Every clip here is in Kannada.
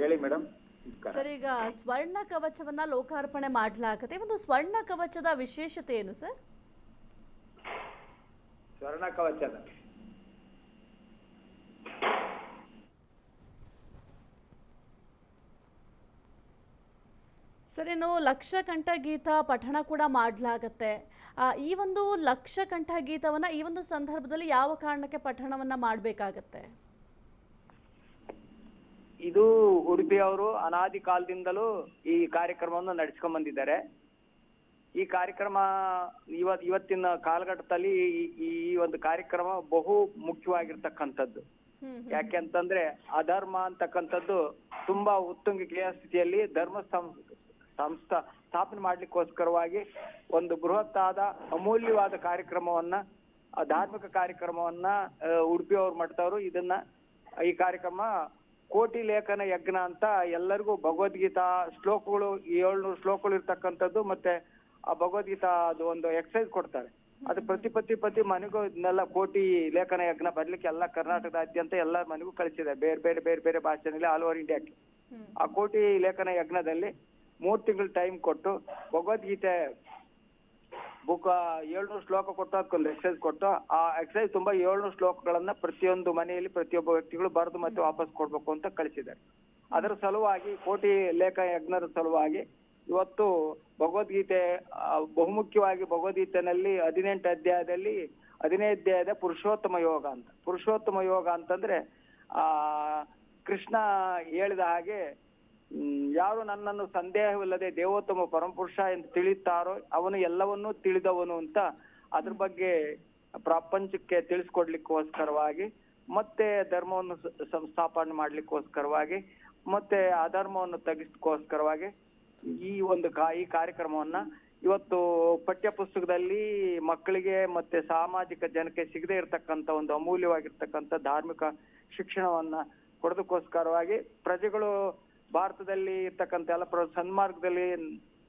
ಹೇಳಿ ಮೇಡಮ್. ಸರ್, ಈಗ ಸ್ವರ್ಣ ಕವಚವನ್ನ ಲೋಕಾರ್ಪಣೆ ಮಾಡಲಾಗುತ್ತೆ. ಒಂದು ಸ್ವರ್ಣ ಕವಚದ ವಿಶೇಷತೆ ಏನು ಸರ್? ಸ್ವರ್ಣ ಕವಚದ ಸರ್, ಇನ್ನು ಲಕ್ಷಕಂಠ ಗೀತ ಪಠಣ ಕೂಡ ಮಾಡಲಾಗತ್ತೆ. ಈ ಒಂದು ಲಕ್ಷಕಂಠ ಗೀತವನ್ನ ಈ ಒಂದು ಸಂದರ್ಭದಲ್ಲಿ ಯಾವ ಕಾರಣಕ್ಕೆ ಪಠಣವನ್ನ ಮಾಡಬೇಕಾಗತ್ತೆ? ಇದು ಉಡುಪಿಯವರು ಅನಾದಿ ಕಾಲದಿಂದಲೂ ಈ ಕಾರ್ಯಕ್ರಮವನ್ನು ನಡೆಸ್ಕೊಂಡ್ ಬಂದಿದ್ದಾರೆ. ಈ ಕಾರ್ಯಕ್ರಮ ಇವತ್ತಿನ ಕಾಲಘಟ್ಟದಲ್ಲಿ ಈ ಒಂದು ಕಾರ್ಯಕ್ರಮ ಬಹು ಮುಖ್ಯವಾಗಿರ್ತಕ್ಕಂಥದ್ದು. ಯಾಕೆ ಅಂತಂದ್ರೆ ಅಧರ್ಮ ಅಂತಕ್ಕಂಥದ್ದು ತುಂಬಾ ಉತ್ತುಂಗಿಕೆಯ ಸ್ಥಿತಿಯಲ್ಲಿ ಧರ್ಮ ಸ್ಥಾಪನೆ ಮಾಡ್ಲಿಕ್ಕೋಸ್ಕರವಾಗಿ ಒಂದು ಬೃಹತ್ತಾದ ಅಮೂಲ್ಯವಾದ ಕಾರ್ಯಕ್ರಮವನ್ನ, ಧಾರ್ಮಿಕ ಕಾರ್ಯಕ್ರಮವನ್ನ ಉಡುಪಿಯವ್ರ ಮಠದವರು ಈ ಕಾರ್ಯಕ್ರಮ ಕೋಟಿ ಲೇಖನ ಯಜ್ಞ ಅಂತ ಎಲ್ಲರಿಗೂ ಭಗವದ್ಗೀತಾ ಶ್ಲೋಕಗಳು 700 ಶ್ಲೋಕಗಳು ಇರ್ತಕ್ಕಂಥದ್ದು, ಮತ್ತೆ ಆ ಭಗವದ್ಗೀತಾ ಅದು ಒಂದು ಎಕ್ಸಸೈಸ್ ಕೊಡ್ತಾರೆ. ಅದು ಪ್ರತಿ ಮನೆಗೂ ಇದನ್ನೆಲ್ಲ ಕೋಟಿ ಲೇಖನ ಯಜ್ಞ ಬರ್ಲಿಕ್ಕೆ ಎಲ್ಲ ಕರ್ನಾಟಕದಾದ್ಯಂತ ಎಲ್ಲ ಮನೆಗೂ ಕಳಿಸಿದೆ, ಬೇರೆ ಬೇರೆ ಭಾಷೆನಲ್ಲಿ ಆಲ್ ಓವರ್ ಇಂಡಿಯಾಕ್ಕೆ. ಆ ಕೋಟಿ ಲೇಖನ ಯಜ್ಞದಲ್ಲಿ 3 ತಿಂಗಳು ಟೈಮ್ ಕೊಟ್ಟು ಭಗವದ್ಗೀತೆ ಬುಕ್ 700 ಶ್ಲೋಕ ಕೊಟ್ಟು ಅದಕ್ಕೊಂದು ಎಕ್ಸಸೈಸ್ ಕೊಟ್ಟು, ಆ ಎಕ್ಸಸೈಸ್ ತುಂಬಾ 700 ಶ್ಲೋಕಗಳನ್ನ ಪ್ರತಿಯೊಂದು ಮನೆಯಲ್ಲಿ ಪ್ರತಿಯೊಬ್ಬ ವ್ಯಕ್ತಿಗಳು ಬರೆದು ಮತ್ತೆ ವಾಪಸ್ ಕೊಡ್ಬೇಕು ಅಂತ ಕಳಿಸಿದ್ದಾರೆ. ಅದರ ಸಲುವಾಗಿ ಕೋಟಿ ಲೇಖ ಯಜ್ಞದ ಸಲುವಾಗಿ ಇವತ್ತು ಭಗವದ್ಗೀತೆ ಬಹುಮುಖ್ಯವಾಗಿ ಭಗವದ್ಗೀತೆನಲ್ಲಿ 18 ಅಧ್ಯಾಯದಲ್ಲಿ 15 ಅಧ್ಯಾಯದ ಪುರುಷೋತ್ತಮ ಯೋಗ ಅಂತ. ಪುರುಷೋತ್ತಮ ಯೋಗ ಅಂತಂದ್ರೆ ಕೃಷ್ಣ ಹೇಳಿದ ಹಾಗೆ ಯಾರು ನನ್ನನ್ನು ಸಂದೇಹವಿಲ್ಲದೆ ದೇವೋತ್ತಮ ಪರಮಪುರುಷ ಎಂದು ತಿಳಿಯುತ್ತಾರೋ ಅವನು ಎಲ್ಲವನ್ನೂ ತಿಳಿದವನು ಅಂತ ಅದ್ರ ಬಗ್ಗೆ ಪ್ರಪಂಚಕ್ಕೆ ತಿಳಿಸ್ಕೊಡ್ಲಿಕ್ಕೋಸ್ಕರವಾಗಿ, ಮತ್ತೆ ಧರ್ಮವನ್ನು ಸಂಸ್ಥಾಪನೆ ಮಾಡ್ಲಿಕ್ಕೋಸ್ಕರವಾಗಿ, ಮತ್ತೆ ಅಧರ್ಮವನ್ನು ತಗ್ಗಿಸ್ಕೋಸ್ಕರವಾಗಿ ಈ ಕಾರ್ಯಕ್ರಮವನ್ನ ಇವತ್ತು ಪಠ್ಯ ಪುಸ್ತಕದಲ್ಲಿ ಮಕ್ಕಳಿಗೆ ಮತ್ತೆ ಸಾಮಾಜಿಕ ಜನಕ್ಕೆ ಸಿಗದೆ ಇರತಕ್ಕಂತ ಒಂದು ಅಮೂಲ್ಯವಾಗಿರ್ತಕ್ಕಂಥ ಧಾರ್ಮಿಕ ಶಿಕ್ಷಣವನ್ನ ಕೊಡೋದಕ್ಕೋಸ್ಕರವಾಗಿ ಪ್ರಜೆಗಳು ಭಾರತದಲ್ಲಿ ಇರ್ತಕ್ಕಂಥ ಎಲ್ಲ ಸನ್ಮಾರ್ಗದಲ್ಲಿ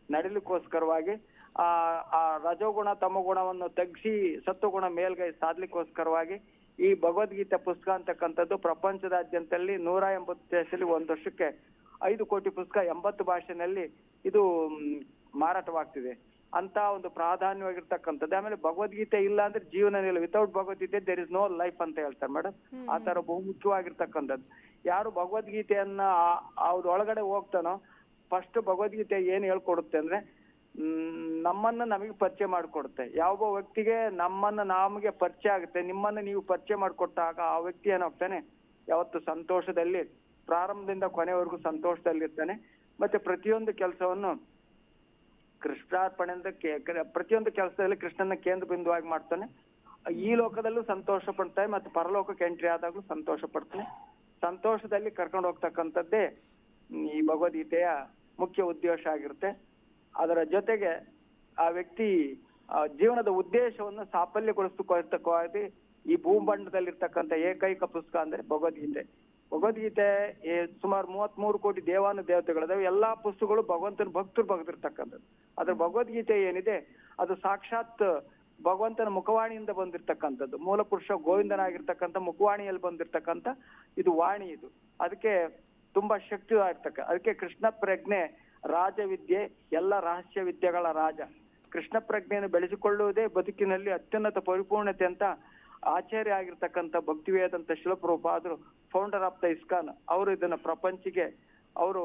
ನಡಿಲಿಕ್ಕೋಸ್ಕರವಾಗಿ ಆ ರಜೋಗುಣ ತಮಗುಣವನ್ನು ತಗ್ಗಿಸಿ ಸತ್ವಗುಣ ಮೇಲ್ಗೈ ಸಾಧ್ಲಿಕ್ಕೋಸ್ಕರವಾಗಿ ಈ ಭಗವದ್ಗೀತೆ ಪುಸ್ತಕ ಅಂತಕ್ಕಂಥದ್ದು ಪ್ರಪಂಚದಾದ್ಯಂತಲ್ಲಿ 180 ದೇಶದಲ್ಲಿ ಒಂದು ವರ್ಷಕ್ಕೆ 5 ಕೋಟಿ ಪುಸ್ತಕ 80 ಭಾಷೆನಲ್ಲಿ ಇದು ಮಾರಾಟವಾಗ್ತಿದೆ ಅಂತ ಒಂದು ಪ್ರಾಧಾನ್ಯವಾಗಿರ್ತಕ್ಕಂಥದ್ದು. ಆಮೇಲೆ ಭಗವದ್ಗೀತೆ ಇಲ್ಲ ಅಂದ್ರೆ ಜೀವನ ಇಲ್ಲ, without Bhagavad Gita there is no life ಅಂತ ಹೇಳ್ತಾರೆ ಮೇಡಮ್. ಆ ತರ ಬಹುಮುಖ್ಯವಾಗಿರ್ತಕ್ಕಂಥದ್ದು. ಯಾರು ಭಗವದ್ಗೀತೆಯನ್ನ ಒಳಗಡೆ ಹೋಗ್ತಾನೋ ಫಸ್ಟ್ ಭಗವದ್ಗೀತೆ ಏನ್ ಹೇಳ್ಕೊಡುತ್ತೆ ಅಂದ್ರೆ ನಮ್ಮನ್ನ ನಮಗೆ ಪರಿಚಯ ಮಾಡಿಕೊಡುತ್ತೆ. ಯಾವ ವ್ಯಕ್ತಿಗೆ ನಮಗೆ ಪರಿಚಯ ಆಗುತ್ತೆ, ನಿಮ್ಮನ್ನ ನೀವು ಪರಿಚಯ ಮಾಡಿಕೊಟ್ಟಾಗ ಆ ವ್ಯಕ್ತಿ ಏನಾಗ್ತಾನೆ ಯಾವತ್ತು ಸಂತೋಷದಲ್ಲಿ ಪ್ರಾರಂಭದಿಂದ ಕೊನೆವರೆಗೂ ಸಂತೋಷದಲ್ಲಿರ್ತಾನೆ. ಮತ್ತೆ ಪ್ರತಿಯೊಂದು ಕೆಲಸವನ್ನು ಕೃಷ್ಣಾರ್ಪಣೆಯಿಂದ ಪ್ರತಿಯೊಂದು ಕೆಲಸದಲ್ಲಿ ಕೃಷ್ಣನ ಕೇಂದ್ರ ಬಿಂದುವಾಗಿ ಮಾಡ್ತಾನೆ. ಈ ಲೋಕದಲ್ಲೂ ಸಂತೋಷ ಪಡ್ತಾನೆ, ಮತ್ತೆ ಪರಲೋಕಕ್ಕೆ ಎಂಟ್ರಿ ಆದಾಗ್ಲೂ ಸಂತೋಷ ಪಡ್ತಾನೆ. ಸಂತೋಷದಲ್ಲಿ ಕರ್ಕೊಂಡು ಹೋಗ್ತಕ್ಕಂಥದ್ದೇ ಈ ಭಗವದ್ಗೀತೆಯ ಮುಖ್ಯ ಉದ್ದೇಶ ಆಗಿರುತ್ತೆ. ಅದರ ಜೊತೆಗೆ ಆ ವ್ಯಕ್ತಿ ಜೀವನದ ಉದ್ದೇಶವನ್ನು ಸಾಫಲ್ಯಗೊಳಿಸತಕ್ಕವಾಗಿ ಈ ಭೂಮಂಡಲದಲ್ಲಿರ್ತಕ್ಕಂಥ ಏಕೈಕ ಪುಸ್ತಕ ಅಂದ್ರೆ ಭಗವದ್ಗೀತೆ. ಭಗವದ್ಗೀತೆ ಸುಮಾರು 33 ಕೋಟಿ ದೇವಾನು ದೇವತೆಗಳಿದಾವೆ. ಎಲ್ಲಾ ಪುಸ್ತಕಗಳು ಭಗವಂತನ ಭಕ್ತರು ಬರೆದಿರ್ತಕ್ಕಂಥದ್ದು. ಅದ್ರ ಭಗವದ್ಗೀತೆ ಏನಿದೆ ಅದು ಸಾಕ್ಷಾತ್ ಭಗವಂತನ ಮುಖವಾಣಿಯಿಂದ ಬಂದಿರ್ತಕ್ಕಂಥದ್ದು. ಮೂಲ ಪುರುಷ ಗೋವಿಂದನಾಗಿರ್ತಕ್ಕಂಥ ಮುಖವಾಣಿಯಲ್ಲಿ ಬಂದಿರ್ತಕ್ಕಂಥ ಇದು ವಾಣಿ. ಇದು ಅದಕ್ಕೆ ತುಂಬಾ ಶಕ್ತಿ ಅದಕ್ಕೆ ಕೃಷ್ಣ ಪ್ರಜ್ಞೆ ರಾಜವಿದ್ಯೆ, ಎಲ್ಲ ರಹಸ್ಯ ವಿದ್ಯೆಗಳ ರಾಜ. ಕೃಷ್ಣ ಪ್ರಜ್ಞೆಯನ್ನು ಬೆಳೆಸಿಕೊಳ್ಳುವುದೇ ಬದುಕಿನಲ್ಲಿ ಅತ್ಯುನ್ನತ ಪರಿಪೂರ್ಣತೆ ಅಂತ ಆಚಾರ್ಯ ಆಗಿರ್ತಕ್ಕಂಥ ಭಕ್ತಿವೇದಂತ ಶಿಲಪ್ರಭುಪಾದರು, ಫೌಂಡರ್ ಆಫ್ ದ ಇಸ್ಕಾನ್, ಅವರು ಇದನ್ನ ಪ್ರಪಂಚಿಗೆ ಅವರು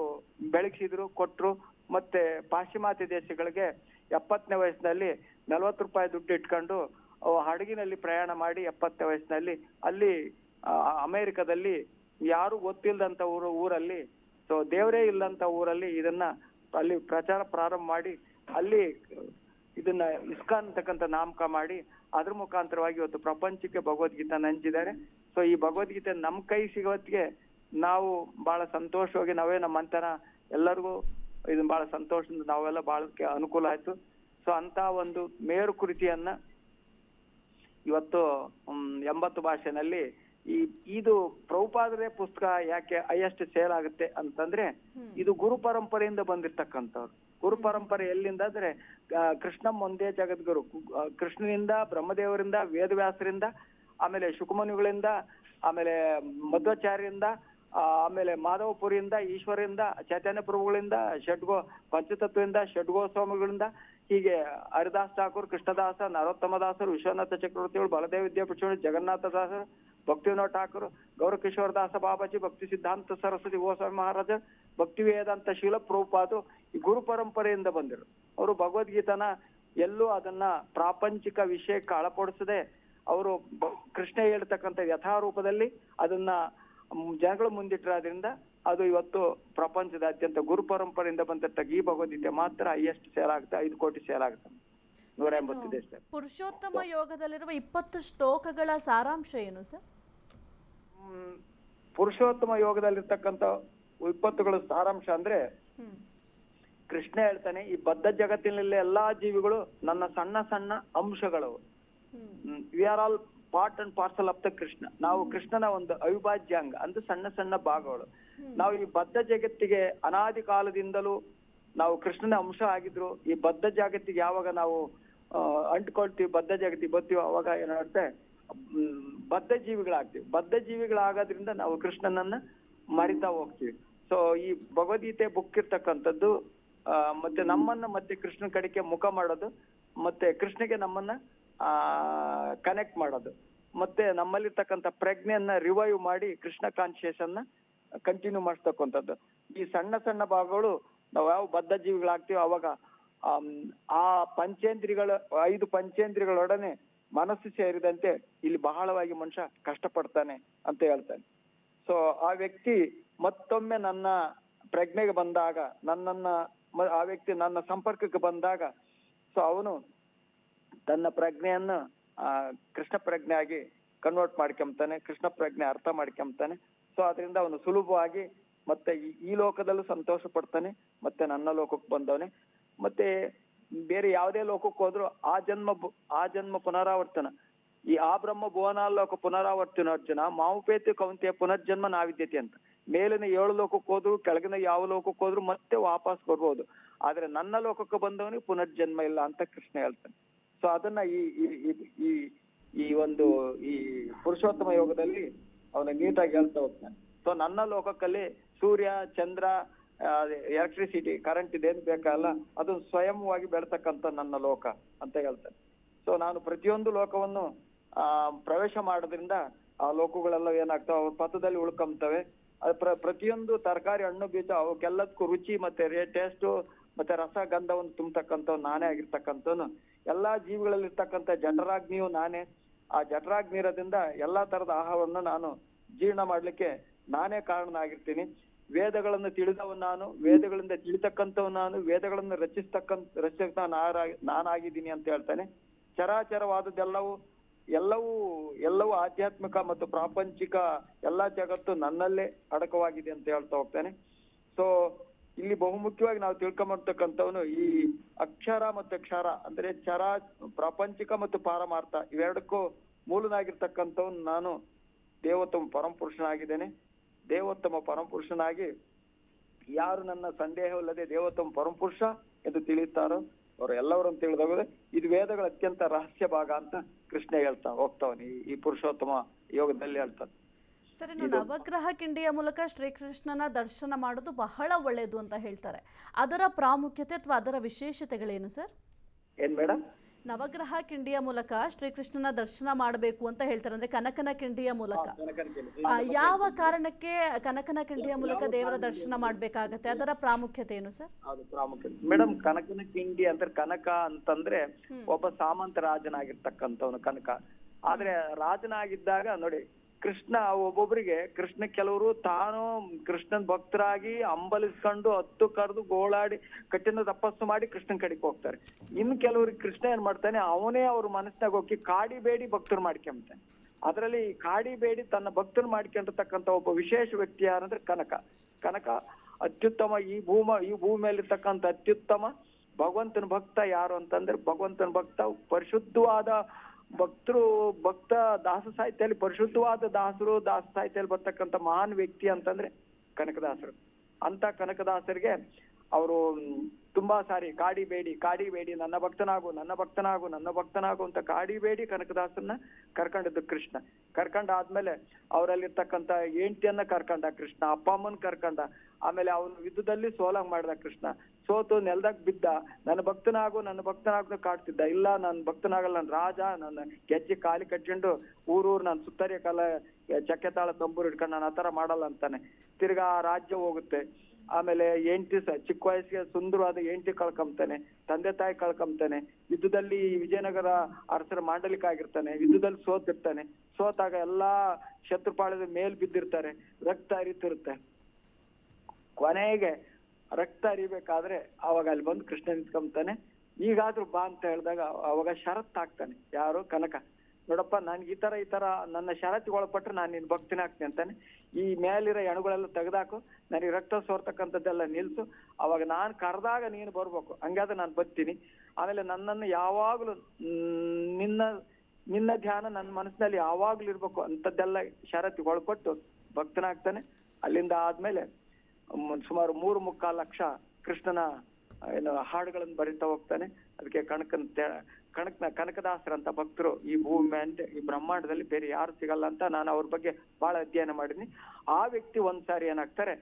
ಬೆಳಗಿಸಿದ್ರು, ಕೊಟ್ರು. ಮತ್ತೆ ಪಾಶ್ಚಿಮಾತ್ಯ ದೇಶಗಳಿಗೆ 70ನೇ ವಯಸ್ಸಿನಲ್ಲಿ 40 ರೂಪಾಯಿ ದುಡ್ಡು ಇಟ್ಕೊಂಡು ಹಡಗಿನಲ್ಲಿ ಪ್ರಯಾಣ ಮಾಡಿ 70ನೇ ವಯಸ್ಸಿನಲ್ಲಿ ಅಲ್ಲಿ ಅಮೆರಿಕದಲ್ಲಿ ಯಾರು ಗೊತ್ತಿಲ್ಲದಂತ ಊರಲ್ಲಿ ದೇವರೇ ಇಲ್ಲಂತ ಊರಲ್ಲಿ ಇದನ್ನ ಅಲ್ಲಿ ಪ್ರಚಾರ ಪ್ರಾರಂಭ ಮಾಡಿ ಅಲ್ಲಿ ಇದನ್ನ ಇಸ್ಕಾನ್ ಅಂತಕ್ಕಂಥ ನಾಮಕ ಮಾಡಿ ಅದ್ರ ಮುಖಾಂತರವಾಗಿ ಇವತ್ತು ಪ್ರಪಂಚಕ್ಕೆ ಭಗವದ್ಗೀತೆ ಹಂಚಿದ್ದಾರೆ. ಸೊ ಈ ಭಗವದ್ಗೀತೆ ನಮ್ ಕೈ ಸಿಗೋತ್ತಿಗೆ ನಾವು ಬಹಳ ಸಂತೋಷವಾಗಿ ನಮ್ಮಂತರ ಎಲ್ಲರಿಗೂ ಇದನ್ನ ಬಹಳ ಸಂತೋಷದಿಂದ ನಾವೆಲ್ಲ ಬಹಳಕ್ಕೆ ಅನುಕೂಲ ಆಯ್ತು. ಸೊ ಅಂತ ಒಂದು ಮೇರು ಕೃತಿಯನ್ನ ಇವತ್ತು 80 ಭಾಷೆನಲ್ಲಿ ಇದು ಪ್ರಭುಪಾದರೇ ಪುಸ್ತಕ ಯಾಕೆ ಹೈಯೆಸ್ಟ್ ಸೇಲ್ ಆಗುತ್ತೆ ಅಂತಂದ್ರೆ ಇದು ಗುರು ಪರಂಪರೆಯಿಂದ ಬಂದಿರ್ತಕ್ಕಂಥವ್ರು. ಗುರು ಪರಂಪರೆ ಎಲ್ಲಿಂದ ಅಂದ್ರೆ ಕೃಷ್ಣ ಒಂದೇ ಜಗದ್ಗುರು, ಕೃಷ್ಣನಿಂದ, ಬ್ರಹ್ಮದೇವರಿಂದ, ವೇದವ್ಯಾಸರಿಂದ, ಆಮೇಲೆ ಶುಕಮುನಿಗಳಿಂದ, ಆಮೇಲೆ ಮಧ್ವಾಚಾರ್ಯರಿಂದ, ಆಮೇಲೆ ಮಾಧವಪುರಿಯಿಂದ, ಈಶ್ವರಿಂದ, ಚೈತನ್ಯ ಪ್ರಭುಗಳಿಂದ, ಪಂಚತತ್ವದಿಂದ, ಷಡ್ಗೋಸ್ವಾಮಿಗಳಿಂದ, ಹೀಗೆ ಹರಿದಾಸ್ ಠಾಕೂರ್, ಕೃಷ್ಣದಾಸ, ನರೋತ್ತಮ ದಾಸರು, ವಿಶ್ವನಾಥ ಚಕ್ರವರ್ತಿಗಳು, ಬಲದೇವ ವಿದ್ಯಾಪೀಠ, ಜಗನ್ನಾಥ ದಾಸರು, ಭಕ್ತಿವಿನೋದ್ ಠಾಕೂರ್, ಗೌರಕಿಶೋರ್ ದಾಸ ಬಾಬಾಜಿ, ಭಕ್ತಿ ಸಿದ್ಧಾಂತ ಸರಸ್ವತಿ ಗೋಸ್ವಾಮಿ ಮಹಾರಾಜ, ಭಕ್ತಿ ವೇದಾಂತ ಶೀಲ ಪ್ರಭುಪಾದು ಈ ಗುರು ಪರಂಪರೆಯಿಂದ ಬಂದಿರು. ಅವರು ಭಗವದ್ಗೀತನ ಎಲ್ಲೂ ಅದನ್ನ ಪ್ರಾಪಂಚಿಕ ವಿಷಯಕ್ಕೆ ಅಳಪಡಿಸದೆ ಅವರು ಕೃಷ್ಣ ಹೇಳ್ತಕ್ಕಂಥ ಯಥಾರೂಪದಲ್ಲಿ ಅದನ್ನ ಜನಗಳು ಮುಂದಿಟ್ಟಿರೋದ್ರಿಂದ ಅದು ಇವತ್ತು ಪ್ರಪಂಚದಾದ್ಯಂತ ಗುರು ಪರಂಪರೆಯಿಂದ ಬಂದಿರ್ತಕ್ಕ ಈ ಭಗವದ್ಗೀತೆ ಮಾತ್ರ ಹೈಯೆಸ್ಟ್ ಸೇಲ್ ಆಗುತ್ತೆ, 5 ಕೋಟಿ ಸೇಲ್ ಆಗುತ್ತೆ 180 ದೇಶದಲ್ಲಿ. ಪುರುಷೋತ್ತಮ ಯೋಗದಲ್ಲಿರುವ 20 ಶ್ಲೋಕಗಳ ಸಾರಾಂಶ ಏನು ಸರ್? ಪುರುಷೋತ್ತಮ ಯೋಗದಲ್ಲಿರ್ತಕ್ಕಂಥ 20ಗಳ ಸಾರಾಂಶ ಅಂದ್ರೆ ಕೃಷ್ಣ ಹೇಳ್ತಾನೆ, ಈ ಬದ್ಧ ಜಗತ್ತಿನಲ್ಲಿ ಎಲ್ಲಾ ಜೀವಿಗಳು ನನ್ನ ಸಣ್ಣ ಸಣ್ಣ ಅಂಶಗಳು. We are all part and parcel of the Krishna. ನಾವು ಕೃಷ್ಣನ ಒಂದು ಅವಿಭಾಜ್ಯ ಅಂಗ ಅಂದ್ರೆ ಸಣ್ಣ ಸಣ್ಣ ಭಾಗಗಳು. ನಾವು ಈ ಬದ್ಧ ಜಗತ್ತಿಗೆ ಅನಾದಿ ಕಾಲದಿಂದಲೂ ನಾವು ಕೃಷ್ಣನ ಅಂಶ ಆಗಿದ್ರು. ಈ ಬದ್ಧ ಜಗತ್ತಿಗೆ ಯಾವಾಗ ನಾವು ಅಂಟ್ಕೊಳ್ತೀವಿ, ಬದ್ಧ ಜಗತ್ತಿಗೆ ಬರ್ತೀವಿ, ಅವಾಗ ಏನಾಗುತ್ತೆ ಬದ್ಧ ಜೀವಿಗಳಾಗ್ತೀವಿ. ಬದ್ಧ ಜೀವಿಗಳಾಗೋದ್ರಿಂದ ನಾವು ಕೃಷ್ಣನನ್ನ ಮರಿತಾ ಹೋಗ್ತೀವಿ. ಸೊ ಈ ಭಗವದ್ಗೀತೆ ಬುಕ್ ಇರ್ತಕ್ಕಂಥದ್ದು ಮತ್ತೆ ನಮ್ಮನ್ನ ಮತ್ತೆ ಕೃಷ್ಣ ಕಡೆಗೆ ಮುಖ ಮಾಡೋದು, ಮತ್ತೆ ಕೃಷ್ಣಗೆ ನಮ್ಮನ್ನ ಕನೆಕ್ಟ್ ಮಾಡೋದು, ಮತ್ತೆ ನಮ್ಮಲ್ಲಿರ್ತಕ್ಕಂಥ ಪ್ರಜ್ಞೆಯನ್ನ ರಿವೈವ್ ಮಾಡಿ ಕೃಷ್ಣ ಕಾನ್ಶಿಯಸ್ ಅನ್ನ ಕಂಟಿನ್ಯೂ ಮಾಡಿಸ್ತಕ್ಕಂಥದ್ದು. ಈ ಸಣ್ಣ ಸಣ್ಣ ಭಾಗಗಳು ನಾವು ಯಾವ ಬದ್ಧ ಜೀವಿಗಳಾಗ್ತೀವಿ ಅವಾಗ ಆ ಪಂಚೇಂದ್ರಿಯಗಳ 5 ಪಂಚೇಂದ್ರಿಯಗಳೊಡನೆ ಮನಸ್ಸು ಸೇರಿದಂತೆ ಇಲ್ಲಿ ಬಹಳವಾಗಿ ಮನುಷ್ಯ ಕಷ್ಟಪಡ್ತಾನೆ ಅಂತ ಹೇಳ್ತಾನೆ. ಸೊ ಆ ವ್ಯಕ್ತಿ ಮತ್ತೊಮ್ಮೆ ನನ್ನ ಪ್ರಜ್ಞೆಗೆ ಬಂದಾಗ, ಆ ವ್ಯಕ್ತಿ ನನ್ನ ಸಂಪರ್ಕಕ್ಕೆ ಬಂದಾಗ, ಸೊ ಅವನು ತನ್ನ ಪ್ರಜ್ಞೆಯನ್ನ ಕೃಷ್ಣ ಪ್ರಜ್ಞೆ ಆಗಿ ಕನ್ವರ್ಟ್ ಮಾಡ್ಕೊಂತಾನೆ, ಕೃಷ್ಣ ಪ್ರಜ್ಞೆ ಅರ್ಥ ಮಾಡ್ಕೊಂತಾನೆ. ಸೊ ಅದರಿಂದ ಅವನು ಸುಲಭವಾಗಿ ಮತ್ತೆ ಈ ಲೋಕದಲ್ಲೂ ಸಂತೋಷ ಪಡ್ತಾನೆ, ಮತ್ತೆ ನನ್ನ ಲೋಕಕ್ಕೆ ಬಂದವನೆ, ಮತ್ತೆ ಬೇರೆ ಯಾವುದೇ ಲೋಕಕ್ಕೆ ಹೋದ್ರು ಆ ಜನ್ಮ ಪುನರಾವರ್ತನ. ಈ ಆ ಬ್ರಹ್ಮ ಭುವನಾಲೋಕ ಪುನರಾವರ್ತನ ಅರ್ಜುನ ಮಾವುಪೇತಿ ಕೌಂತೆಯ ಪುನರ್ಜನ್ಮ ನಾವಿದ್ಯತೆ ಅಂತ. ಮೇಲಿನ 7 ಲೋಕಕ್ಕೆ ಹೋದ್ರು, ಕೆಳಗಿನ ಯಾವ ಲೋಕಕ್ಕೆ ಹೋದ್ರು ಮತ್ತೆ ವಾಪಸ್ ಬರ್ಬೋದು, ಆದ್ರೆ ನನ್ನ ಲೋಕಕ್ಕೆ ಬಂದವನಿಗೆ ಪುನರ್ಜನ್ಮ ಇಲ್ಲ ಅಂತ ಕೃಷ್ಣ ಹೇಳ್ತಾನೆ. ಸೊ ಅದನ್ನ ಈ ಒಂದು ಈ ಪುರುಷೋತ್ತಮ ಯೋಗದಲ್ಲಿ ಅವನ ನೀಟಾಗಿ ಹೇಳ್ತಾ ಹೋಗ್ತಾನೆ. ಸೊ ನನ್ನ ಲೋಕಕ್ಕಲ್ಲಿ ಸೂರ್ಯ, ಚಂದ್ರ, ಎಲೆಕ್ಟ್ರಿಸಿಟಿ, ಕರೆಂಟ್ ಇದೇನು ಬೇಕಲ್ಲ, ಅದು ಸ್ವಯಂವಾಗಿ ಬೆಳ್ತಕ್ಕಂಥ ನನ್ನ ಲೋಕ ಅಂತ ಹೇಳ್ತಾನೆ. ಸೊ ನಾನು ಪ್ರತಿಯೊಂದು ಲೋಕವನ್ನು ಪ್ರವೇಶ ಮಾಡೋದ್ರಿಂದ ಆ ಲೋಕಗಳೆಲ್ಲ ಏನಾಗ್ತಾವ, ಅವ್ರ ಪಥದಲ್ಲಿ ಉಳ್ಕೊಂತವೆ. ಪ್ರತಿಯೊಂದು ತರಕಾರಿ, ಹಣ್ಣು, ಬೀಜ ಅವಕ್ಕೆಲ್ಲದಕ್ಕೂ ರುಚಿ ಮತ್ತೆ ಟೇಸ್ಟು ಮತ್ತೆ ರಸ ಗಂಧವನ್ನು ತುಂಬತಕ್ಕಂಥವ್ ನಾನೇ ಆಗಿರ್ತಕ್ಕಂಥವ್ನು. ಎಲ್ಲಾ ಜೀವಿಗಳಲ್ಲಿ ಇರ್ತಕ್ಕಂಥ ಜಠರಾಗ್ನಿಯು ನಾನೇ. ಆ ಜಠರಾಗ್ನಿ ಇರೋದ್ರಿಂದ ಎಲ್ಲಾ ತರದ ಆಹಾರವನ್ನು ನಾನು ಜೀರ್ಣ ಮಾಡ್ಲಿಕ್ಕೆ ನಾನೇ ಕಾರಣನಾಗಿರ್ತೀನಿ. ವೇದಗಳನ್ನು ತಿಳಿದವನು ನಾನು, ವೇದಗಳಿಂದ ತಿಳಿತಕ್ಕಂಥವ್ ನಾನು, ವೇದಗಳನ್ನು ರಚಿಸ್ತಕ್ಕ ನಾನಾಗಿದ್ದೀನಿ ಅಂತ ಹೇಳ್ತಾನೆ. ಚರಾಚರವಾದದ್ದೆಲ್ಲವೂ ಎಲ್ಲವೂ ಆಧ್ಯಾತ್ಮಿಕ ಮತ್ತು ಪ್ರಾಪಂಚಿಕ ಎಲ್ಲಾ ಜಗತ್ತು ನನ್ನಲ್ಲೇ ಅಡಕವಾಗಿದೆ ಅಂತ ಹೇಳ್ತಾ ಹೋಗ್ತಾನೆ. ಸೊ ಇಲ್ಲಿ ಬಹುಮುಖ್ಯವಾಗಿ ನಾವು ತಿಳ್ಕೊಂಬರ್ತಕ್ಕಂಥವನು ಈ ಅಕ್ಷರ ಮತ್ತು ಕ್ಷರ ಅಂದ್ರೆ ಪ್ರಾಪಂಚಿಕ ಮತ್ತು ಪಾರಮಾರ್ಥ ಇವೆರಡಕ್ಕೂ ಮೂಲನಾಗಿರ್ತಕ್ಕಂಥವ್ನು ನಾನು ದೇವೋತ್ತಮ ಪರಮಪುರುಷನಾಗಿದ್ದೇನೆ. ದೇವೋತ್ತಮ ಪರಮಪುರುಷನಾಗಿ ಯಾರು ನನ್ನ ಸಂದೇಹವಿಲ್ಲದೆ ದೇವೋತ್ತಮ ಪರಮಪುರುಷ ಎಂದು ತಿಳಿಯುತ್ತಾರೋ ಅವರು ಎಲ್ಲವರನ್ನು ತಿಳಿದವರು. ಇದು ವೇದಗಳ ಅತ್ಯಂತ ರಹಸ್ಯ ಭಾಗ ಅಂತ ಕೃಷ್ಣ ಹೇಳ್ತಾ ಹೋಗ್ತಾವನಿ ಈ ಪುರುಷೋತ್ತಮ ಯೋಗದಲ್ಲಿ ಹೇಳ್ತಾನೆ. ಸರ್, ಇನ್ನು ನವಗ್ರಹ ಕಿಂಡಿಯ ಮೂಲಕ ಶ್ರೀಕೃಷ್ಣನ ದರ್ಶನ ಮಾಡೋದು ಬಹಳ ಒಳ್ಳೆಯದು ಅಂತ ಹೇಳ್ತಾರೆ. ಅದರ ಪ್ರಾಮುಖ್ಯತೆ ಅಥವಾ ಅದರ ವಿಶೇಷತೆಗಳೇನು ಸರ್? ಏನ್ ಮೇಡಮ್? ನವಗ್ರಹ ಕಿಂಡಿಯ ಮೂಲಕ ಶ್ರೀಕೃಷ್ಣನ ದರ್ಶನ ಮಾಡಬೇಕು ಅಂತ ಹೇಳ್ತಾರೆ, ಅಂದ್ರೆ ಕನಕನ ಕಿಂಡಿಯ ಮೂಲಕ. ಯಾವ ಕಾರಣಕ್ಕೆ ಕನಕನ ಕಿಂಡಿಯ ಮೂಲಕ ದೇವರ ದರ್ಶನ ಮಾಡ್ಬೇಕಾಗತ್ತೆ, ಅದರ ಪ್ರಾಮುಖ್ಯತೆ ಏನು ಸರ್? ಅದು ಪ್ರಾಮುಖ್ಯತೆ ಮೇಡಮ್. ಕನಕನ ಕಿಂಡಿ ಅಂದ್ರೆ ಕನಕ ಅಂತಂದ್ರೆ ಒಬ್ಬ ಸಾಮಂತ ರಾಜನಾಗಿರ್ತಕ್ಕಂಥವನು ಕನಕ. ಆದ್ರೆ ರಾಜನಾಗಿದ್ದಾಗ ನೋಡಿ ಕೃಷ್ಣ ಒಬ್ಬೊಬ್ಬರಿಗೆ ಕೃಷ್ಣ ಕೆಲವರು ತಾನು ಕೃಷ್ಣನ್ ಭಕ್ತರಾಗಿ ಅಂಬಲಿಸ್ಕೊಂಡು ಹತ್ತು ಕರೆದು ಗೋಳಾಡಿ ಕಠಿಣ ತಪಸ್ಸು ಮಾಡಿ ಕೃಷ್ಣನ್ ಕಡೆಗೆ ಹೋಗ್ತಾರೆ. ಇನ್ನು ಕೆಲವ್ರಿಗೆ ಕೃಷ್ಣ ಏನ್ ಮಾಡ್ತಾನೆ, ಅವನೇ ಅವ್ರ ಮನಸ್ಸಿನಾಗ ಹೋಗಿ ಕಾಡಿಬೇಡಿ ಭಕ್ತರು ಮಾಡ್ಕೊಂತಾನೆ. ಅದರಲ್ಲಿ ಕಾಡಿಬೇಡಿ ತನ್ನ ಭಕ್ತರು ಮಾಡ್ಕೊಂಡಿರ್ತಕ್ಕಂಥ ಒಬ್ಬ ವಿಶೇಷ ವ್ಯಕ್ತಿ ಯಾರಂದ್ರೆ ಕನಕ. ಕನಕ ಅತ್ಯುತ್ತಮ ಈ ಭೂಮಿಯಲ್ಲಿರ್ತಕ್ಕಂಥ ಅತ್ಯುತ್ತಮ ಭಗವಂತನ ಭಕ್ತ ಯಾರು ಅಂತಂದ್ರೆ ಭಗವಂತನ ಭಕ್ತ ಪರಿಶುದ್ಧವಾದ ಭಕ್ತ ದಾಸ ಸಾಹಿತ್ಯದಲ್ಲಿ ಪರಿಶುದ್ಧವಾದ ದಾಸ ಸಾಹಿತ್ಯದಲ್ಲಿ ಬರ್ತಕ್ಕಂಥ ಮಹಾನ್ ವ್ಯಕ್ತಿ ಅಂತಂದ್ರೆ ಕನಕದಾಸರು. ಅಂತ ಕನಕದಾಸರಿಗೆ ಅವರು ತುಂಬಾ ಸಾರಿ ಕಾಡಿಬೇಡಿ ನನ್ನ ಭಕ್ತನಾಗು ನನ್ನ ಭಕ್ತನಾಗು ನನ್ನ ಭಕ್ತನಾಗು ಅಂತ ಕಾಡಿಬೇಡಿ ಕನಕದಾಸನ್ನ ಕರ್ಕೊಂಡಿದ್ದು ಕೃಷ್ಣ. ಕರ್ಕೊಂಡಾದ್ಮೇಲೆ ಅವರಲ್ಲಿರ್ತಕ್ಕಂಥ ಹೆಂಡತಿಯನ್ನ ಕರ್ಕೊಂಡ ಕೃಷ್ಣ, ಅಪ್ಪ ಅಮ್ಮನ್ ಕರ್ಕೊಂಡ. ಆಮೇಲೆ ಅವನು ಯುದ್ಧದಲ್ಲಿ ಸೋಲಂಗ್ ಮಾಡ್ದ ಕೃಷ್ಣ. ಸೋತು ನೆಲದಾಗ ಬಿದ್ದ, ನನ್ನ ಭಕ್ತನಾಗು ಕಾಡ್ತಿದ್ದ. ಇಲ್ಲ ನನ್ನ ಭಕ್ತನಾಗಲ್ಲ, ನನ್ನ ರಾಜ, ನನ್ನ ಗೆಜ್ಜೆ ಕಾಲಿ ಕಟ್ಕೊಂಡು ಊರೂರು ನಾನು ಸುತ್ತರಿಯ ಕಾಲ ಚಕ್ಕೆ ತಾಳ ತಂಬೂರು ಹಿಡ್ಕೊಂಡು ನಾನು ಆತರ ಮಾಡಲ್ಲ ಅಂತಾನೆ. ತಿರ್ಗಾ ರಾಜ್ಯ ಹೋಗುತ್ತೆ. ಆಮೇಲೆ ಹೆಂಡತಿ ಚಿಕ್ಕ ವಯಸ್ಸಿಗೆ ಸುಂದರವಾದ ಹೆಂಡತಿ ಕಳ್ಕೊಂತಾನೆ, ತಂದೆ ತಾಯಿ ಕಳ್ಕೊಂತಾನೆ. ಯುದ್ಧದಲ್ಲಿ ವಿಜಯನಗರ ಅರಸರ ಮಾಂಡಲಿಕ ಆಗಿರ್ತಾನೆ, ಯುದ್ಧದಲ್ಲಿ ಸೋತಿರ್ತಾನೆ. ಸೋತಾಗ ಎಲ್ಲಾ ಶತ್ರುಪಾಳದ ಮೇಲ್ ಬಿದ್ದಿರ್ತಾರೆ, ರಕ್ತ ಹರಿತಿರುತ್ತೆ. ಕೊನೆಗೆ ರಕ್ತ ಹರಿಬೇಕಾದ್ರೆ ಅವಾಗ ಅಲ್ಲಿ ಬಂದು ಕೃಷ್ಣ ನಿಂತ್ಕೊಂತಾನೆ. ಈಗಾದ್ರೂ ಬಾ ಅಂತ ಹೇಳಿದಾಗ ಅವಾಗ ಷರತ್ ಹಾಕ್ತಾನೆ, ಯಾರು ಕನಕ. ನೋಡಪ್ಪ, ನನ್ಗೆ ಈ ತರ ನನ್ನ ಷರತ್ತಿಗೆ ಒಳಪಟ್ರೆ ನಾನು ನಿನ್ ಭಕ್ತಿನ ಆಗ್ತೀನಿ ಅಂತಾನೆ. ಈ ಮೇಲಿರೋ ಎಣುಗಳೆಲ್ಲ ತೆಗೆದಾಕು, ನನಗೆ ರಕ್ತ ಸೋರ್ತಕ್ಕಂಥದ್ದೆಲ್ಲ ನಿಲ್ಸು, ಅವಾಗ ನಾನ್ ಕರೆದಾಗ ನೀನು ಬರ್ಬೇಕು, ಹಂಗಾದ್ರೆ ನಾನು ಬರ್ತೀನಿ. ಆಮೇಲೆ ನನ್ನನ್ನು ಯಾವಾಗ್ಲೂ ನಿನ್ನ ಧ್ಯಾನ ನನ್ನ ಮನಸ್ಸಿನಲ್ಲಿ ಯಾವಾಗ್ಲೂ ಇರ್ಬೇಕು ಅಂತದ್ದೆಲ್ಲ ಷರತ್ತಿಗೆ ಒಳಪಟ್ಟು ಭಕ್ತನಾಗ್ತಾನೆ. ಅಲ್ಲಿಂದ ಆದ್ಮೇಲೆ ಸುಮಾರು 3.25 ಲಕ್ಷ ಕೃಷ್ಣನ ಹಾಡುಗಳನ್ನು ಬರಿತಾ ಹೋಗ್ತಾನೆ. ಅದಕ್ಕೆ ಕನಕದಾಸರಂತ ಭಕ್ತರು ಈ ಭೂಮಿ ಮೇಲೆ, ಈ ಬ್ರಹ್ಮಾಂಡದಲ್ಲಿ ಬೇರೆ ಯಾರು ಸಿಗಲ್ಲ ಅಂತ ನಾನು ಅವ್ರ ಬಗ್ಗೆ ಬಹಳ ಅಧ್ಯಯನ ಮಾಡಿದೀನಿ. ಆ ವ್ಯಕ್ತಿ ಒಂದ್ಸಾರಿ ಏನಾಗ್ತಾರೆ,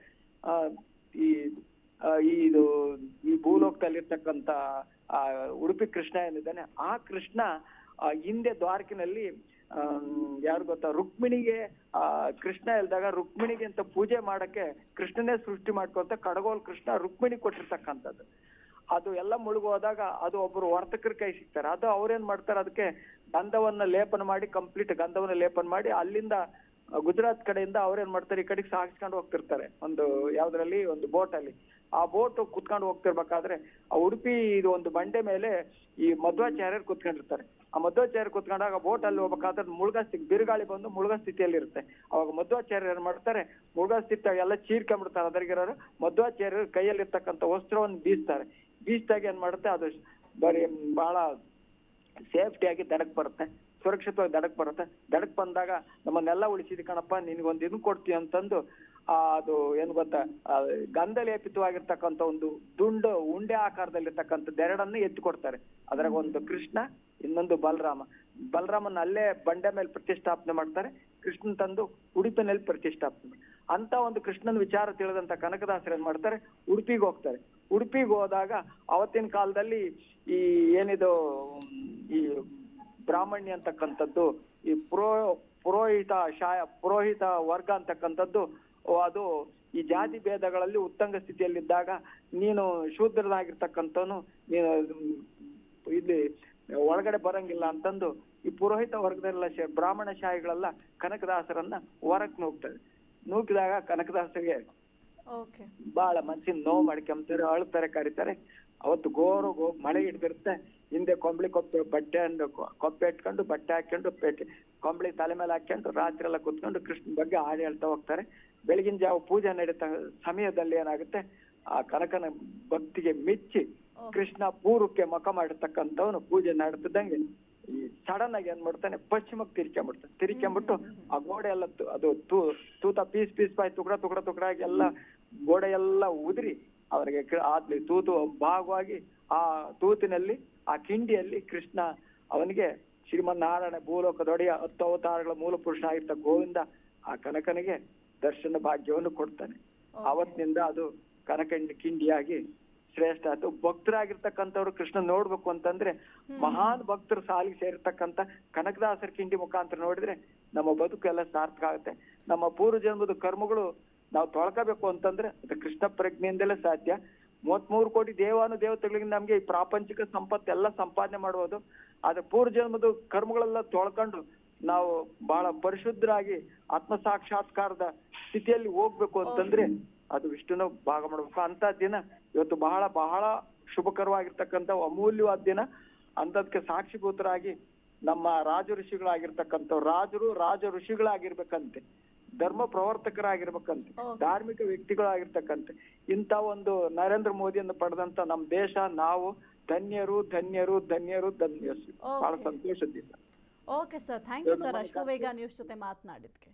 ಈ ಭೂಲೋಕದಲ್ಲಿರ್ತಕ್ಕಂಥ ಉಡುಪಿ ಕೃಷ್ಣ ಏನಿದ್ದಾನೆ, ಆ ಕೃಷ್ಣ ಹಿಂದೆ ದ್ವಾರಕಿನಲ್ಲಿ ಯಾರು ಗೊತ್ತಾ, ರುಕ್ಮಿಣಿಗೆ ಕೃಷ್ಣ ಇಲ್ದಾಗ ರುಕ್ಮಿಣಿಗೆ ಅಂತ ಪೂಜೆ ಮಾಡಕ್ಕೆ ಕೃಷ್ಣನೇ ಸೃಷ್ಟಿ ಮಾಡ್ಕೊಂತ ಕಡಗೋಲ್ ಕೃಷ್ಣ ರುಕ್ಮಿಣಿ ಕೊಟ್ಟಿರ್ತಕ್ಕಂಥದ್ದು. ಅದು ಎಲ್ಲ ಮುಳುಗೋದಾಗ ಅದು ಒಬ್ಬರು ವರ್ತಕರ ಕೈ ಸಿಗ್ತಾರೆ. ಅದು ಅವ್ರೇನ್ ಮಾಡ್ತಾರೆ, ಅದಕ್ಕೆ ಗಂಧವನ್ನ ಲೇಪನ ಮಾಡಿ, ಕಂಪ್ಲೀಟ್ ಗಂಧವನ್ನ ಲೇಪನ ಮಾಡಿ, ಅಲ್ಲಿಂದ ಗುಜರಾತ್ ಕಡೆಯಿಂದ ಅವ್ರೇನ್ ಮಾಡ್ತಾರೆ, ಈ ಕಡೆಗೆ ಸಾಗಿಸ್ಕೊಂಡು ಹೋಗ್ತಿರ್ತಾರೆ. ಒಂದು ಯಾವ್ದ್ರಲ್ಲಿ, ಒಂದು ಬೋಟ್ ಅಲ್ಲಿ. ಆ ಬೋಟ್ ಕುತ್ಕೊಂಡು ಹೋಗ್ತಿರ್ಬೇಕಾದ್ರೆ ಆ ಉಡುಪಿ ಇದು ಒಂದು ಬಂಡೆ ಮೇಲೆ ಈ ಮಧ್ವಾಚಾರ್ಯರು ಕುತ್ಕೊಂಡಿರ್ತಾರೆ. ಆ ಮಧ್ವಾಚಾರ್ಯರು ಕುತ್ಕೊಂಡಾಗ ಬೋಟ್ ಅಲ್ಲಿ ಹೋಗ್ಬೇಕಾದ್ರೆ ಬಿರುಗಾಳಿ ಬಂದು ಮುಳುಗೋ ಸ್ಥಿತಿಯಲ್ಲಿ ಇರುತ್ತೆ. ಅವಾಗ ಮಧ್ವಾಚಾರ್ಯರು ಏನ್ ಮಾಡ್ತಾರೆ, ಮುಳುಗೋ ಸ್ಥಿತಿ ಎಲ್ಲ ಚೀರ್ಕೊಂಡ್ಬಿಡ್ತಾರೆ. ಅದರಿಗಿರೋರು ಮಧ್ವಾಚಾರ್ಯರು ಕೈಯಲ್ಲಿರ್ತಕ್ಕಂಥ ವಸ್ತ್ರವನ್ನು ಬೀಸ್ದಾಗ ಏನ್ ಮಾಡುತ್ತೆ, ಅದು ಬರೀ ಬಹಳ ಸೇಫ್ಟಿಯಾಗಿ ದಡಕ್ ಬರುತ್ತೆ, ಸುರಕ್ಷಿತವಾಗಿ ದಡಕ್ ಬರುತ್ತೆ. ದಡಕ್ ಬಂದಾಗ ನಮ್ಮನ್ನೆಲ್ಲ ಉಳಿಸಿದ ಕಣಪ್ಪ, ನಿನ್ಗೊಂದು ಇದನ್ ಕೊಡ್ತೀವಿ ಅಂತಂದು ಅದು ಏನ್ ಗೊತ್ತಾ, ಗಂಧ ಲೇಪಿತವಾಗಿರ್ತಕ್ಕಂಥ ಒಂದು ಉಂಡೆ ಆಕಾರದಲ್ಲಿರ್ತಕ್ಕಂಥದ್ದು ಎರಡನ್ನು ಎತ್ತಿ ಕೊಡ್ತಾರೆ. ಅದ್ರಾಗ ಒಂದು ಕೃಷ್ಣ, ಇನ್ನೊಂದು ಬಲರಾಮನ ಅಲ್ಲೇ ಬಂಡೆ ಮೇಲೆ ಪ್ರತಿಷ್ಠಾಪನೆ ಮಾಡ್ತಾರೆ. ಕೃಷ್ಣನ್ ತಂದು ಉಡುಪಿನಲ್ಲಿ ಪ್ರತಿಷ್ಠಾಪನೆ. ಅಂತ ಒಂದು ಕೃಷ್ಣನ ವಿಚಾರ ತಿಳಿದಂತ ಕನಕದಾಸರು ಏನ್ ಮಾಡ್ತಾರೆ, ಉಡುಪಿಗೆ ಹೋಗ್ತಾರೆ. ಉಡುಪಿಗೆ ಹೋದಾಗ ಅವತ್ತಿನ ಕಾಲದಲ್ಲಿ ಈ ಏನಿದು ಈ ಬ್ರಾಹ್ಮಣ್ಯ ಅಂತಕ್ಕಂಥದ್ದು, ಈ ಪುರೋಹಿತ ವರ್ಗ ಅಂತಕ್ಕಂಥದ್ದು, ಅದು ಈ ಜಾತಿ ಭೇದಗಳಲ್ಲಿ ಉತ್ತಂಗ ಸ್ಥಿತಿಯಲ್ಲಿದ್ದಾಗ ನೀನು ಶೂದ್ರನಾಗಿರ್ತಕ್ಕಂಥವನು, ನೀನು ಇಲ್ಲಿ ಒಳಗಡೆ ಬರಂಗಿಲ್ಲ ಅಂತಂದು ಈ ಪುರೋಹಿತ ವರ್ಗದಲ್ಲ ಬ್ರಾಹ್ಮಣ ಶಾಹಿಗಳೆಲ್ಲ ಕನಕದಾಸರನ್ನ ಹೊರಕ್ ನೂಗ್ತಾರೆ. ನೂಕಿದಾಗ ಕನಕದಾಸರಿಗೆ ಬಹಳ ಮನ್ಸಿನ ನೋವು ಮಾಡ್ಕೊಂತಾರೆ, ಅಳ್ತಾರೆ, ಕರೀತಾರೆ. ಅವತ್ತು ಗೋರು ಮಳೆ ಹಿಡ್ದಿರುತ್ತೆ. ಹಿಂದೆ ಕೊಂಬಳಿ ಕೊಪ್ಪೆ ಇಟ್ಕೊಂಡು ಬಟ್ಟೆ ಹಾಕೊಂಡು ಕೊಂಬಳಿ ತಲೆ ಮೇಲೆ ಹಾಕೊಂಡು ರಾತ್ರಿ ಎಲ್ಲ ಕುತ್ಕೊಂಡು ಕೃಷ್ಣನ ಬಗ್ಗೆ ಹಾಡು ಹೇಳ್ತಾ ಹೋಗ್ತಾರೆ. ಬೆಳಗಿನ ಜಾವ ಪೂಜೆ ನಡೀತಾ ಸಮಯದಲ್ಲಿ ಏನಾಗುತ್ತೆ, ಆ ಕನಕನ ಭಕ್ತಿಗೆ ಮೆಚ್ಚಿ ಕೃಷ್ಣ ಪೂರ್ವಕ್ಕೆ ಮುಖ ಮಾಡಿರ್ತಕ್ಕಂಥವನು ಪೂಜೆ ನಡೆತಿದ್ದಂಗೆ ಈ ಸಡನ್ ಆಗಿ ಏನ್ ಮಾಡ್ತಾನೆ, ಪಶ್ಚಿಮಕ್ಕೆ ತಿರ್ಕೊಂಬಿಟ್ಟು ಆ ಗೋಡೆ ಎಲ್ಲ ಅದು ತೂತ ಪೀಸ್ ಬಾಯ್ ತುಕಡ ಆಗಿ ಎಲ್ಲ ಗೋಡೆ ಎಲ್ಲ ಉದುರಿ ಅವರಿಗೆ ಆದ್ಲಿ ತೂತು ಭಾಗವಾಗಿ ಆ ತೂತಿನಲ್ಲಿ, ಆ ಕಿಂಡಿಯಲ್ಲಿ ಕೃಷ್ಣ ಅವನಿಗೆ ಶ್ರೀಮನ್ನಾರಾಯಣ ಭೂಲೋಕದೊಡೆಯ 10 ಅವತಾರಗಳ ಮೂಲ ಪುರುಷ ಆಗಿರ್ತ ಗೋವಿಂದ ಆ ಕನಕನಿಗೆ ದರ್ಶನ ಭಾಗ್ಯವನ್ನು ಕೊಡ್ತಾನೆ. ಅವತ್ತಿನಿಂದ ಅದು ಕಿಂಡಿಯಾಗಿ ಶ್ರೇಷ್ಠ ಆಯ್ತು. ಭಕ್ತರಾಗಿರ್ತಕ್ಕಂಥವ್ರು ಕೃಷ್ಣ ನೋಡ್ಬೇಕು ಅಂತಂದ್ರೆ ಮಹಾನ್ ಭಕ್ತರು ಸಾಲಿಗೆ ಸೇರಿರ್ತಕ್ಕಂಥ ಕನಕದಾಸರ ಕಿಂಡಿ ಮುಖಾಂತರ ನೋಡಿದ್ರೆ ನಮ್ಮ ಬದುಕು ಎಲ್ಲ ಸಾರ್ಥಕ ಆಗುತ್ತೆ. ನಮ್ಮ ಪೂರ್ವ ಜನ್ಮದ ಕರ್ಮಗಳು ನಾವು ತೊಳ್ಕೋಬೇಕು ಅಂತಂದ್ರೆ ಅದು ಕೃಷ್ಣ ಪ್ರಜ್ಞೆಯಿಂದಲೇ ಸಾಧ್ಯ. 33 ಕೋಟಿ ದೇವತೆಗಳಿಗೆ ನಮ್ಗೆ ಈ ಪ್ರಾಪಂಚಿಕ ಸಂಪತ್ತೆಲ್ಲ ಸಂಪಾದನೆ ಮಾಡುವುದು. ಆದ್ರೆ ಪೂರ್ವ ಜನ್ಮದ ಕರ್ಮಗಳೆಲ್ಲ ತೊಳ್ಕೊಂಡು ನಾವು ಬಹಳ ಪರಿಶುದ್ಧರಾಗಿ ಆತ್ಮ ಸಾಕ್ಷಾತ್ಕಾರದ ಸ್ಥಿತಿಯಲ್ಲಿ ಹೋಗ್ಬೇಕು ಅಂತಂದ್ರೆ ಅದು ವಿಷ್ಣುನ ಭಾಗ ಮಾಡ್ಬೇಕು. ಅಂತ ದಿನ ಇವತ್ತು ಬಹಳ ಬಹಳ ಶುಭಕರವಾಗಿರ್ತಕ್ಕಂಥ ಅಮೂಲ್ಯವಾದ ದಿನ. ಅಂತದಕ್ಕೆ ಸಾಕ್ಷಿಭೂತರಾಗಿ ನಮ್ಮ ರಾಜ ಋಷಿಗಳಾಗಿರ್ತಕ್ಕಂಥವ್ರು ರಾಜ ಋಷಿಗಳಾಗಿರ್ಬೇಕಂತೆ, ಧರ್ಮ ಪ್ರವರ್ತಕರಾಗಿರ್ಬೇಕಂತೆ, ಧಾರ್ಮಿಕ ವ್ಯಕ್ತಿಗಳಾಗಿರ್ತಕ್ಕಂತೆ ಇಂಥ ಒಂದು ನರೇಂದ್ರ ಮೋದಿಯನ್ನು ಪಡೆದಂತ ನಮ್ಮ ದೇಶ ನಾವು ಧನ್ಯರು. ಬಹಳ ಸಂತೋಷದಿಂದ. Okay sir, thank you sir, Ashwavega news ಜೊತೆ ಮಾತನಾಡಿದ್ಕೆ.